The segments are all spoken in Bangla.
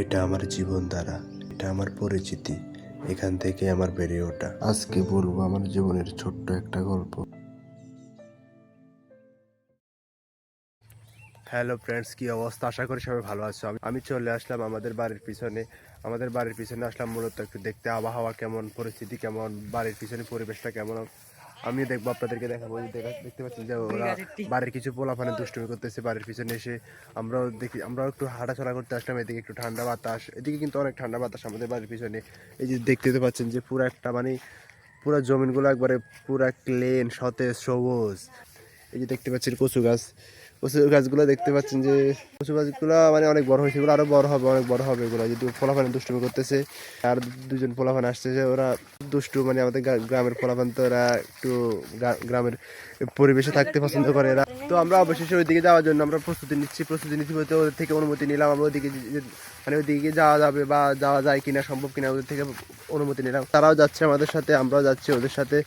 এটা আমার জীবনধারা, এটা আমার পরিচিতি, এখান থেকে আমার বেড়ে ওঠা। আজকে বলবো আমার জীবনের ছোট্ট একটা গল্প। হ্যালো ফ্রেন্ডস, কি অবস্থা? আশা করি সবাই ভালো আছো। আমি চলে আসলাম আমাদের বাড়ির পিছনে আসলাম মূলত একটু দেখতে আবহাওয়া কেমন, পরিস্থিতি কেমন, বাড়ির পিছনে পরিবেশটা কেমন আমি দেখবো, আপনাদেরকে দেখাবো। দেখতে পাচ্ছেন যে ওরা বাড়ির কিছু পোলাপানে দুষ্টুমি করতেছে বাড়ির পিছনে এসে। আমরাও একটু হাঁটাচলা করতে আসলাম। এদিকে একটু ঠান্ডা বাতাস, এদিকে কিন্তু অনেক ঠান্ডা বাতাস আমাদের বাড়ির পিছনে। এই যে দেখতে পাচ্ছেন যে পুরো একটা পুরো জমিনগুলো একবারে পুরা ক্লিন, সতেজ, সবুজ। এই যে দেখতে পাচ্ছেন কচু গাছগুলো দেখতে পাচ্ছেন যে কচু গাছগুলো অনেক বড় হয়েছে, এগুলো আরো বড় হবে, অনেক বড় হবে এগুলো। যদি পোলাপান দুষ্টুমি করতেছে আর দুজন পোলাপান আসতেছে, ওরা দুষ্টু, আমাদের গ্রামের পোলাপান, তো ওরা একটু গ্রামের পরিবেশে থাকতে পছন্দ করে এরা। তো আমরা অবশেষে ওইদিকে যাওয়ার জন্য আমরা প্রস্তুতি নিচ্ছি বলতে ওদের থেকে অনুমতি নিলাম। আমরা ওইদিকে ওইদিকে যাওয়া যাবে বা যাওয়া যায় কিনা, সম্ভব কিনা, ওদের থেকে অনুমতি নিলাম। তারাও যাচ্ছে আমাদের সাথে, আমরাও যাচ্ছি ওদের সাথে।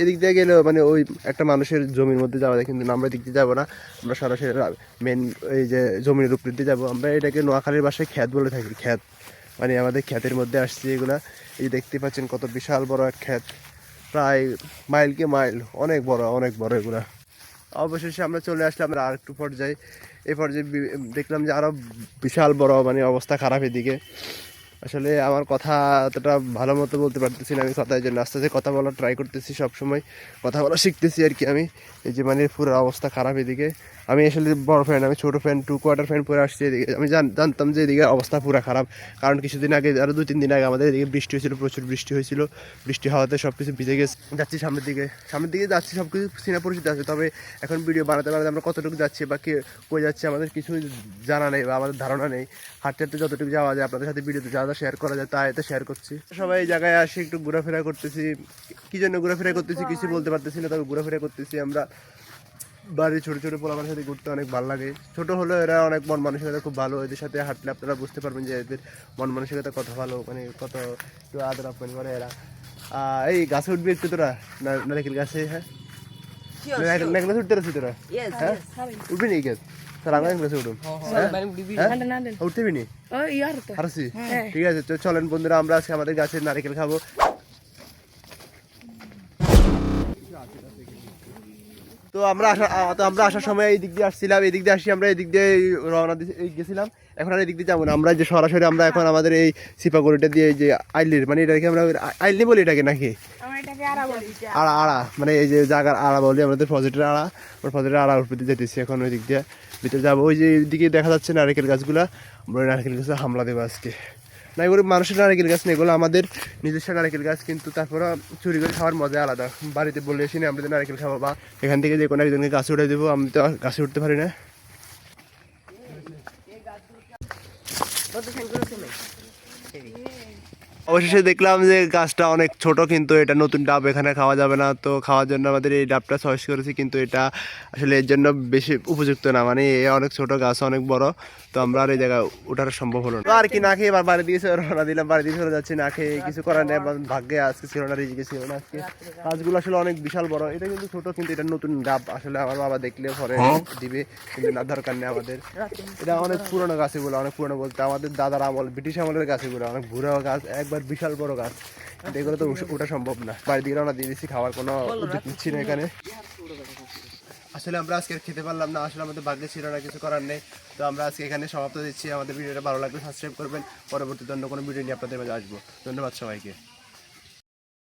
এদিক দিয়ে গেলে ওই একটা মানুষের জমির মধ্যে যাওয়া যায়, কিন্তু আমরা দিক দিয়ে যাবো না। আমরা সরাসরি মেন এই যে জমির উপর দিয়ে যাবো। আমরা এটাকে নোয়াখালীর ভাষায় ক্ষেত বলে থাকি। ক্ষেত আমাদের ক্ষেতের মধ্যে আসছি এগুলা। এই যে দেখতে পাচ্ছেন কত বিশাল বড় এক ক্ষেত, প্রায় মাইল অনেক বড় এগুলা। অবশেষে আমরা চলে আসলাম আর একটু পর্যায়ে। এই পর্যায়ে দেখলাম যে আরো বিশাল বড়, অবস্থা খারাপ এদিকে। আসলে আমার কথা অতটা ভালো মতো বলতে পারতেছি না। আমি কথার জন্য আস্তে আস্তে কথা বলার ট্রাই করতেছি, সবসময় কথা বলা শিখতেছি আর কি। আমি এই যে পুরো অবস্থা খারাপ এদিকে। আমি আসলে বড় ফ্যান, আমি ছোটো ফ্যান, 2 কোয়ার্টার ফ্যান পরে আসছি এদিকে। আমি জানতাম যে এদিকে অবস্থা পুরো খারাপ, কারণ কিছুদিন আগে, আরও 2-3 দিন আগে আমাদের এদিকে বৃষ্টি হয়েছিল, প্রচুর বৃষ্টি হয়েছিল। বৃষ্টি হওয়াতে সব কিছু ভিজে গেছে। যাচ্ছি সামনের দিকে যাচ্ছি, সব কিছু সিনা পরিচিত আছে। তবে এখন ভিডিও বানাতে আমরা কতটুকু যাচ্ছি বা কই যাচ্ছি আমাদের কিছু জানা নেই বা আমাদের ধারণা নেই। হাঁটতে হাঁটতে যতটুকু যাওয়া যায় আপনাদের সাথে ভিডিওতে যা শেয়ার করা যায় তা এতে শেয়ার করছি। সবাই এই জায়গায় আসি, একটু ঘোরাফেরা করতেছি। কি জন্য ঘোরাফেরা করতেছি কিছু বলতে পারতেছি না, তবে ঘোরাফেরা করতেছি। আমরা বাড়ির ছোটো পোলাপানের সাথে ঘুরতে অনেক ভালো লাগে। ছোটো হলেও এরা অনেক মন মানসিকতা খুব ভালো। এদের সাথে হাঁটলে আপনারা বুঝতে পারবেন যে এদের মন মানসিকতা কত ভালো, কত একটু আদর আপ্যায়ন করে এরা। এই গাছে উঠবি একটু তোরা, নারকেল গাছে? হ্যাঁ, নারকেল গাছে উঠতে পারছি তোরা? হ্যাঁ, উঠবি নি গাছ? উঠতেবি নি? ঠিক আছে, তো চলেন বন্ধুরা, আমরা আজকে আমাদের গাছের নারকেল খাবো। তো আমরা আসার সময় এই দিক দিয়ে আসছিলাম, এই দিক দিয়ে আসি আমরা, এই দিক দিয়ে রওনা গেছিলাম। এখন আর এই দিক দিয়ে যাবো না, আমরা যে সরাসরি আমরা এখন আমাদের এই সিপাগড়িটা দিয়ে যে আইলির, এটাকে আমরা আইলি বলি এটাকে নাকি আড়া, এই যে জায়গার আড়া বলি আমাদের, ফজরের আড়া। ফজরের আড়া উপর দিয়ে যেতেছি এখন, ওই দিক দিয়ে ভিতরে যাবো। ওই যে দিকে দেখা যাচ্ছে নারকেল গাছগুলা, আমরা নারকেল গাছে হামলা দেবো আজকে। না, এগুলো মানুষের নারকেল গাছ না, এগুলো আমাদের নিজস্ব নারকেল গাছ, কিন্তু তারপরে চুরি করে খাওয়ার মজা আলাদা। বাড়িতে বলে এসে আমরা নারকেল খাবো বা এখান থেকে যে কোনো একজনকে গাছে উঠে দেবো। আমি তো গাছে উঠতে পারি না। অবশেষে দেখলাম যে গাছটা অনেক ছোট, কিন্তু এটা নতুন ডাব, এখানে খাওয়া যাবে না। তো খাওয়ার জন্য আমাদের এই ডাবটা চয়েস করেছি, কিন্তু এটা আসলে এর জন্য বেশি উপযুক্ত না। অনেক ছোট গাছ, অনেক বড়। তো আমরা আর এই জায়গায় ওঠার সম্ভব হলো না আর কি। না খেয়ে বাড়ি দিয়ে রওনা দিলাম, বাড়ি দিয়ে চলে যাচ্ছি না খেয়ে। কিছু করার নেই, ভাগ্যে আজকে ছিল না, রিজিকে ছিল না আজকে। গাছগুলো আসলে অনেক বিশাল বড়। এটা কিন্তু ছোট, কিন্তু এটা নতুন ডাব। আসলে আমার বাবা দেখলে পরে দিবে, কিন্তু না, দরকার নেই আমাদের। এটা অনেক পুরোনো গাছ, এগুলো অনেক পুরোনো বলতে আমাদের দাদার আমল, ব্রিটিশ আমলের গাছ এগুলো, অনেক বুড়ো গাছ, একবার বিশাল বড় গাছ। এগুলো তো ওঠা সম্ভব না। বাড়ি দিকে রওনা দিয়ে দিচ্ছি, খাওয়ার কোনো উদ্যোগ নিচ্ছি না এখানে। আসলে আমরা আজকে খেতে পারলাম না, আসলে আমাদের ভাগ্যে ছিল না, কিছু করার নেই। তো আমরা আজকে এখানে সমাপ্ত দিচ্ছি। আমাদের ভিডিওটা ভালো লাগলে সাবস্ক্রাইব করবেন। পরবর্তীতে অন্য কোনো ভিডিও নিয়ে আপনাদের মাঝে আসবো। ধন্যবাদ সবাইকে।